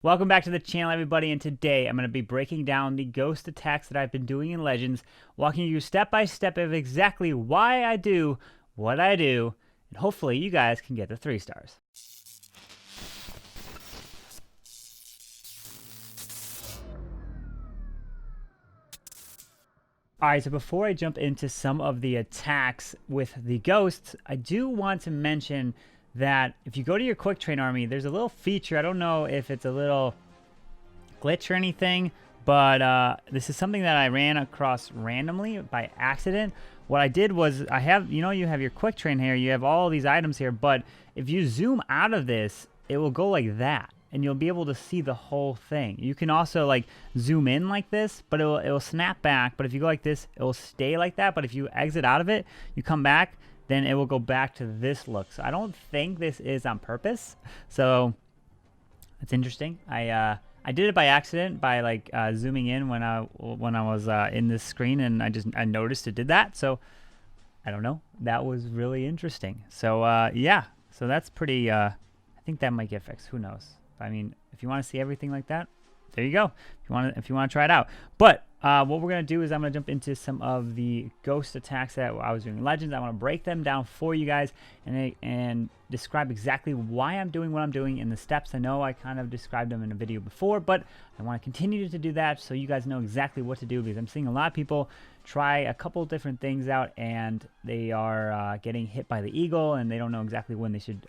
Welcome back to the channel, everybody, and today I'm going to be breaking down the ghost attacks that I've been doing in Legends, walking you step by step of exactly why I do what I do, and hopefully you guys can get the 3 stars. Alright, so before I jump into some of the attacks with the ghosts, I do want to mention that if you go to your quick train army, there's a little feature. I don't know if it's a little glitch or anything, but this is something that I ran across randomly by accident. What I did was you have your quick train here, you have all these items here, but if you zoom out of this, it will go like that, and you'll be able to see the whole thing. You can also like zoom in like this, but it will snap back. But if you go like this, it will stay like that. But if you exit out of it, you come back, then it will go back to this look. So I don't think this is on purpose. So it's interesting. I did it by accident by like zooming in when I was in this screen, and I noticed it did that. So I don't know. That was really interesting. So yeah. So that's pretty. I think that might get fixed. Who knows? I mean, if you want to see everything like that, there you go. If you want to try it out. But what we're gonna do is I'm gonna jump into some of the ghost attacks that I was doing in Legends. I want to break them down for you guys and describe exactly why I'm doing what I'm doing in the steps. I know I kind of described them in a video before, but I want to continue to do that so you guys know exactly what to do, because I'm seeing a lot of people try a couple different things out and they are getting hit by the eagle, and they don't know exactly when they should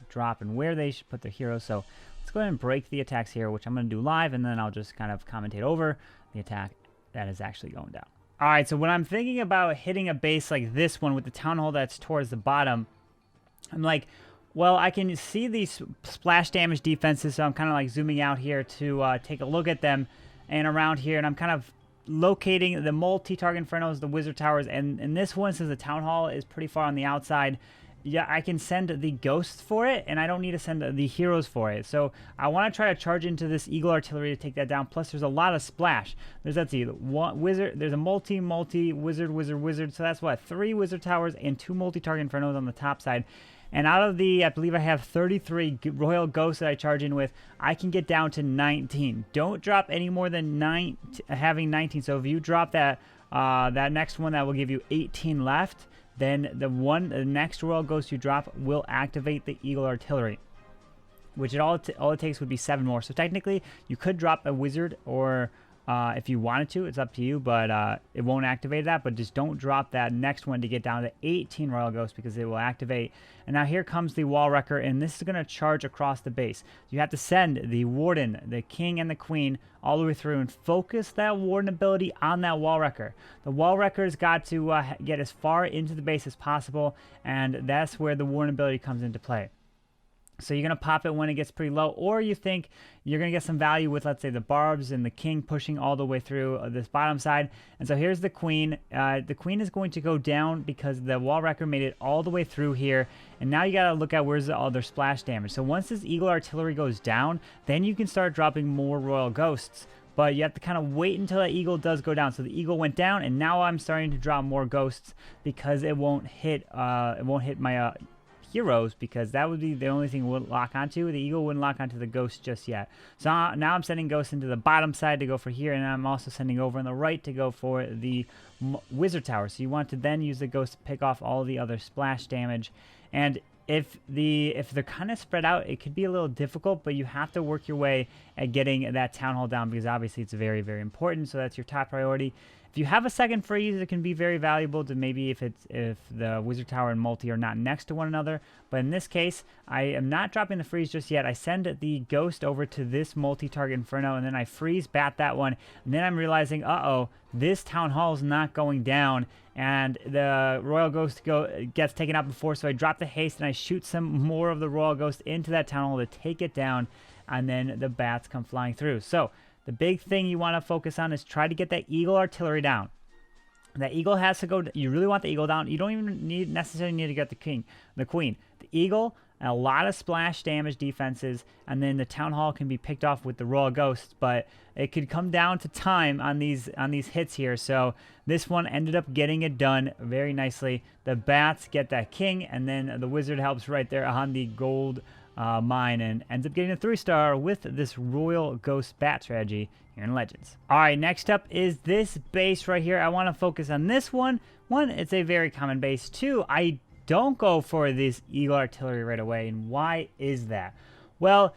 drop and where they should put their heroes. So let's go ahead and break the attacks here, which I'm going to do live, and then I'll just kind of commentate over the attack that is actually going down. All right, so when I'm thinking about hitting a base like this one with the town hall that's towards the bottom, I'm like, well, I can see these splash damage defenses, so I'm kind of like zooming out here to take a look at them and around here, and I'm kind of locating the multi-target infernos, the wizard towers, and in this one, since the town hall is pretty far on the outside, yeah, I can send the ghosts for it, and I don't need to send the heroes for it. So I want to try to charge into this eagle artillery to take that down. Plus, there's a lot of splash. Let's see, one wizard. There's a multi wizard. So that's what, 3 wizard towers and 2 multi-target infernos on the top side. And out of the, I believe I have 33 royal ghosts that I charge in with, I can get down to 19. Don't drop any more than having 19. So if you drop that that next one, that will give you 18 left. Then the next royal ghost you drop will activate the eagle artillery, which all it takes would be 7 more. So technically, you could drop a wizard, or if you wanted to, it's up to you, but it won't activate that. But just don't drop that next one to get down to 18 royal ghosts, because it will activate. And now here comes the wall wrecker, and this is going to charge across the base. You have to send the warden, the king, and the queen all the way through, and focus that warden ability on that wall wrecker. The wall wrecker's got to get as far into the base as possible, and that's where the warden ability comes into play. So you're going to pop it when it gets pretty low, or you think you're going to get some value with, let's say, the barbs and the king pushing all the way through this bottom side. And so here's the queen. The queen is going to go down because the wall wrecker made it all the way through here. And now you got to look at where's all their splash damage. So once this eagle artillery goes down, then you can start dropping more royal ghosts. But you have to kind of wait until that eagle does go down. So the eagle went down, and now I'm starting to drop more ghosts because it won't hit my heroes, because that would be the only thing it wouldn't lock onto. The eagle wouldn't lock onto the ghost just yet. So now I'm sending ghosts into the bottom side to go for here, and I'm also sending over on the right to go for the wizard tower. So you want to then use the ghost to pick off all the other splash damage. And if they're kind of spread out, it could be a little difficult, but you have to work your way at getting that town hall down, because obviously it's very, very important. So that's your top priority. If you have a second freeze, it can be very valuable to maybe if the wizard tower and multi are not next to one another. But in this case, I am not dropping the freeze just yet. I send the ghost over to this multi-target inferno, and then I freeze bat that one. And then I'm realizing, uh-oh, this town hall is not going down, and the royal ghost gets taken out before. So I drop the haste, and I shoot some more of the royal ghost into that town hall to take it down, and then the bats come flying through. So the big thing you want to focus on is try to get that eagle artillery down. That eagle has to go. You really want the eagle down. You don't even necessarily need to get the queen. The eagle, and a lot of splash damage defenses, and then the town hall can be picked off with the royal ghosts. But it could come down to time on these hits here. So this one ended up getting it done very nicely. The bats get that king, and then the wizard helps right there on the gold mine and ends up getting a 3-star with this Royal Ghost Bat strategy here in Legends. All right, next up is this base right here. I want to focus on this one. One, it's a very common base. Two, I don't go for this Eagle Artillery right away, and why is that? Well,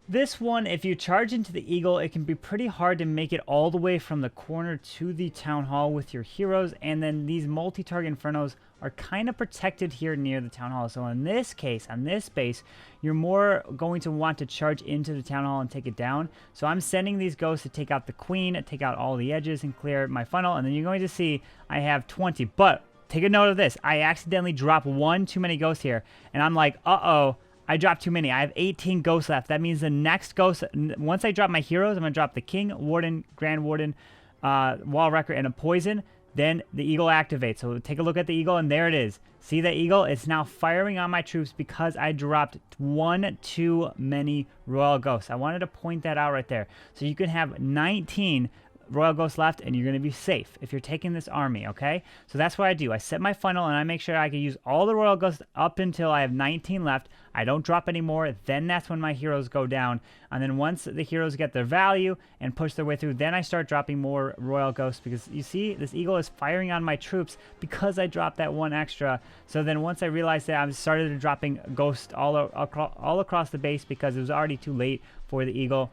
this one, if you charge into the Eagle, it can be pretty hard to make it all the way from the corner to the Town Hall with your heroes, and then these multi-target Infernos are kind of protected here near the Town Hall. So in this case, on this base, you're more going to want to charge into the Town Hall and take it down. So I'm sending these ghosts to take out the Queen, take out all the edges, and clear my funnel, and then you're going to see I have 20. But take a note of this. I accidentally dropped one too many ghosts here, and I'm like, uh-oh. I dropped too many. I have 18 ghosts left. That means the next ghost, once I drop my heroes, I'm going to drop the King, Warden, Grand Warden, Wall Wrecker, and a Poison. Then the Eagle activates. So take a look at the Eagle, and there it is. See the Eagle? It's now firing on my troops because I dropped one too many Royal Ghosts. I wanted to point that out right there. So you can have 19 Royal Ghosts left, and you're going to be safe if you're taking this army, okay? So that's what I do. I set my funnel, and I make sure I can use all the Royal Ghosts up until I have 19 left. I don't drop any more. Then that's when my heroes go down. And then once the heroes get their value and push their way through, then I start dropping more Royal Ghosts, because you see, this Eagle is firing on my troops because I dropped that one extra. So then once I realized that, I started dropping Ghosts all across the base because it was already too late for the Eagle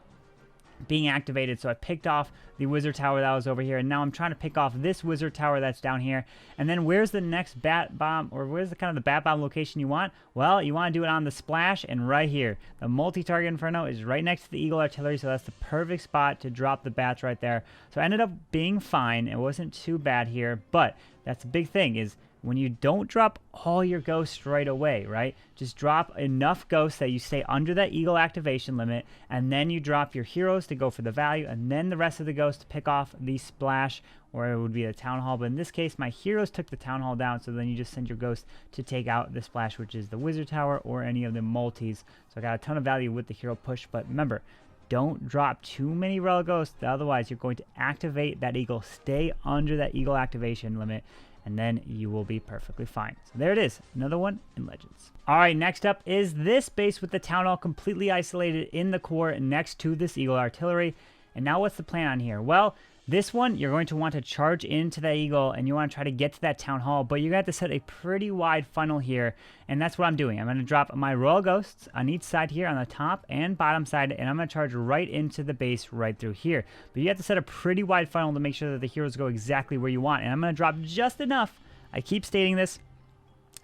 being activated. So I picked off the wizard tower that was over here, and now I'm trying to pick off this wizard tower that's down here. And then where's the next bat bomb, or where's the kind of the bat bomb location you want? Well, you want to do it on the splash, and right here the multi-target Inferno is right next to the Eagle Artillery, so that's the perfect spot to drop the bats right there. So I ended up being fine. It wasn't too bad here, but that's the big thing, is when you don't drop all your ghosts right away, right? Just drop enough ghosts that you stay under that Eagle activation limit, and then you drop your heroes to go for the value, and then the rest of the ghosts to pick off the splash, or it would be the Town Hall. But in this case, my heroes took the Town Hall down, so then you just send your ghosts to take out the splash, which is the Wizard Tower or any of the multis. So I got a ton of value with the hero push, but remember, don't drop too many Royal Ghosts, otherwise you're going to activate that Eagle. Stay under that Eagle activation limit, and then you will be perfectly fine. So there it is, another one in Legends. All right, next up is this base with the Town Hall completely isolated in the core next to this Eagle Artillery. And now what's the plan on here? Well, this one, you're going to want to charge into that Eagle, and you want to try to get to that Town Hall, but you're going to have to set a pretty wide funnel here, and that's what I'm doing. I'm going to drop my Royal Ghosts on each side here on the top and bottom side, and I'm going to charge right into the base right through here. But you have to set a pretty wide funnel to make sure that the heroes go exactly where you want, and I'm going to drop just enough. I keep stating this.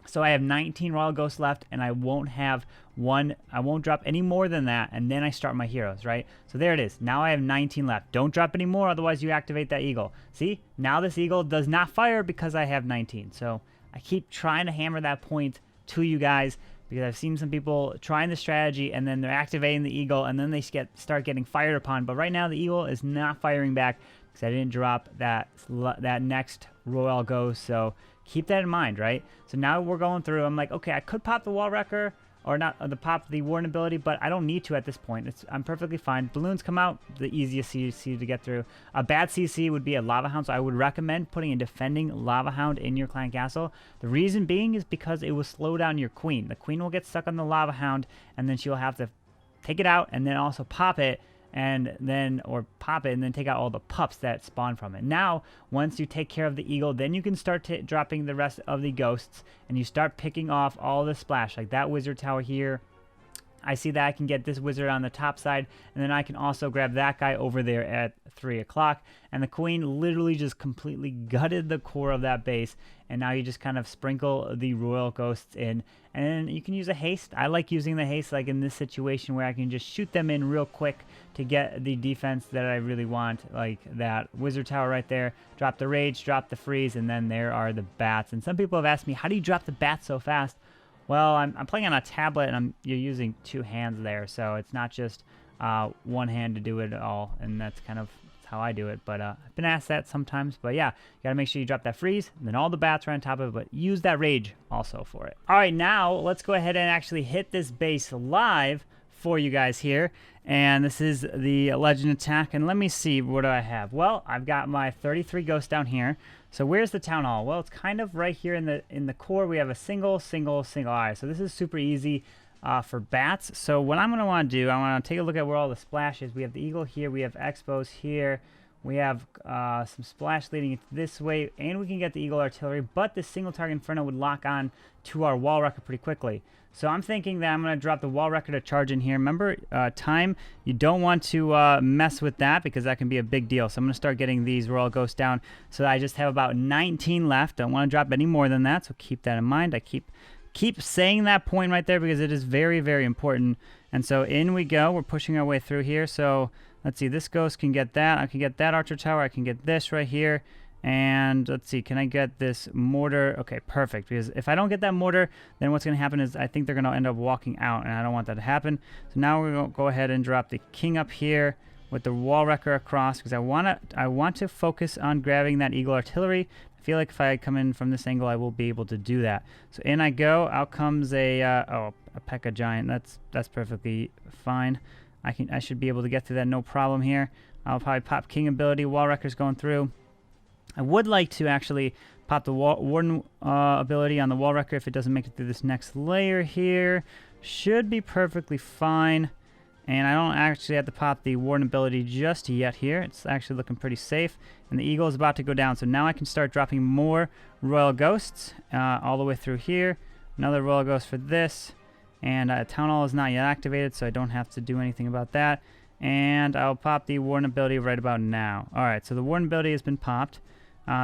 So I have 19 Royal Ghosts left, and I won't drop any more than that, and then I start my heroes, right? So there it is. Now I have 19 left. Don't drop any more, otherwise you activate that Eagle. See? Now this Eagle does not fire because I have 19. So I keep trying to hammer that point to you guys, because I've seen some people trying the strategy, and then they're activating the Eagle, and then they start getting fired upon. But right now the Eagle is not firing back because I didn't drop that next Royal Ghost. So keep that in mind, right? So now we're going through. I'm like, okay, I could pop the Wall Wrecker, or not pop the Warden ability, but I don't need to at this point. I'm perfectly fine. Balloons come out, the easiest CC to get through. A bad CC would be a Lava Hound, so I would recommend putting a defending Lava Hound in your clan castle. The reason being is because it will slow down your Queen. The Queen will get stuck on the Lava Hound, and then she'll have to take it out and then also pop it, and then take out all the pups that spawn from it. Now, once you take care of the Eagle, then you can start dropping the rest of the ghosts, and you start picking off all the splash, like that wizard tower here. I see that I can get this wizard on the top side, and then I can also grab that guy over there at 3 o'clock. And the Queen literally just completely gutted the core of that base, and now you just kind of sprinkle the Royal Ghosts in, and you can use a haste. I like using the haste like in this situation, where I can just shoot them in real quick to get the defense that I really want, like that wizard tower right there. Drop the rage, drop the freeze, and then there are the bats. And some people have asked me, how do you drop the bats so fast? Well, I'm playing on a tablet, and you're using 2 hands there, so it's not just one hand to do it all, and that's kind of how I do it. But I've been asked that sometimes. But yeah, you got to make sure you drop that freeze, and then all the bats are on top of it, but use that rage also for it. All right, now let's go ahead and actually hit this base live for you guys here. And this is the Legend attack, and let me see, what do I have? Well, I've got my 33 ghosts down here. So where's the Town Hall? Well, it's kind of right here in the core. We have a single eye. So this is super easy. for bats. So what I'm going to want to do, I want to take a look at where all the splash is. We have the eagle here, we have expos here, we have some splash leading it this way, and we can get the eagle artillery, but the single target inferno would lock on to our wall wrecker pretty quickly. So I'm thinking that I'm going to drop the wall wrecker to charge in here. Remember, time, you don't want to mess with that because that can be a big deal. So I'm going to start getting these royal ghosts down so that I just have about 19 left. Don't want to drop any more than that, so keep that in mind. I keep saying that point right there because it is very, very important. And so in we go. We're pushing our way through here. So let's see. This ghost can get that. I can get that archer tower. I can get this right here. And let's see. Can I get this mortar? Okay, perfect. Because if I don't get that mortar, then what's going to happen is I think they're going to end up walking out. And I don't want that to happen. So now we're going to go ahead and drop the king up here with the wall wrecker across. Because I want to focus on grabbing that eagle artillery. I feel like if I come in from this angle, I will be able to do that. So in I go. Out comes a P.E.K.K.A giant. That's perfectly fine. I should be able to get through that no problem here. I'll probably pop king ability. Wall wrecker's going through. I would like to actually pop the warden ability on the wall wrecker if it doesn't make it through this next layer here. Should be perfectly fine. And I don't actually have to pop the warden ability just yet here. It's actually looking pretty safe. And the eagle is about to go down. So now I can start dropping more royal ghosts all the way through here. Another royal ghost for this. And town hall is not yet activated, so I don't have to do anything about that. And I'll pop the warden ability right about now. Alright, so the warden ability has been popped.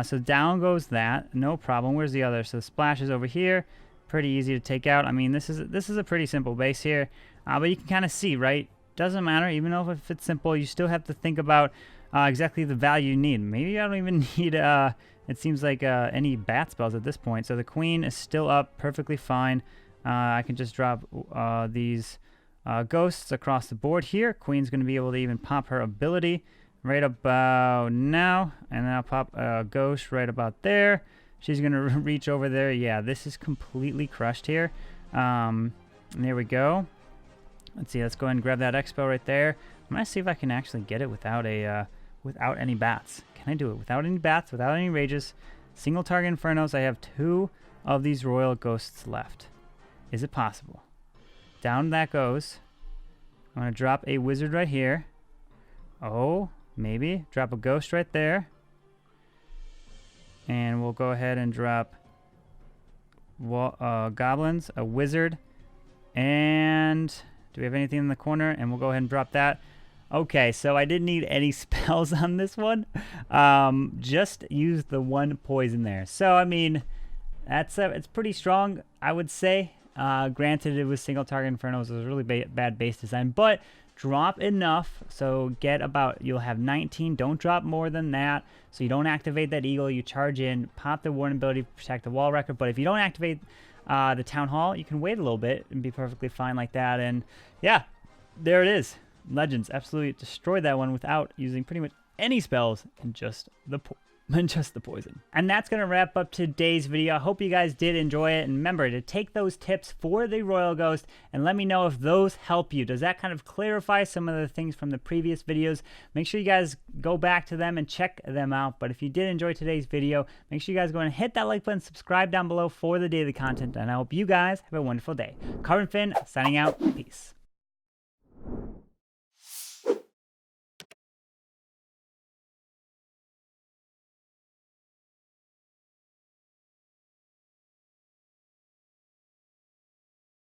So down goes that. No problem. Where's the other? So the splash is over here. Pretty easy to take out. I mean, this is a pretty simple base here. But you can kind of see, right? Doesn't matter. Even though if it's simple, you still have to think about exactly the value you need. Maybe I don't even need, it seems like, any bat spells at this point. So the queen is still up perfectly fine. I can just drop these ghosts across the board here. Queen's going to be able to even pop her ability right about now. And then I'll pop a ghost right about there. She's going to reach over there. Yeah, this is completely crushed here. And there we go. Let's see. Let's go ahead and grab that expo right there. I'm going to see if I can actually get it without without any bats. Can I do it without any bats, without any rages? Single target infernos. I have 2 of these royal ghosts left. Is it possible? Down that goes. I'm going to drop a wizard right here. Oh, maybe. Drop a ghost right there. And we'll go ahead and drop goblins, a wizard, and do we have anything in the corner? And we'll go ahead and drop that. Okay, so I didn't need any spells on this one. Just use the 1 poison there. So, I mean, it's pretty strong, I would say. Granted, it was single target infernos. It was a really bad base design, but drop enough. So you'll have 19. Don't drop more than that. So you don't activate that eagle. You charge in, pop the warden ability to protect the wall wrecker. But if you don't activate the town hall, you can wait a little bit and be perfectly fine like that. And yeah, there it is. Legends absolutely destroyed that one without using pretty much any spells and just the poison. And that's going to wrap up today's video. I hope you guys did enjoy it. And remember to take those tips for the Royal Ghost and let me know if those help you. Does that kind of clarify some of the things from the previous videos? Make sure you guys go back to them and check them out. But if you did enjoy today's video, make sure you guys go and hit that like button, subscribe down below for the daily content. And I hope you guys have a wonderful day. Carbonfin signing out. Peace.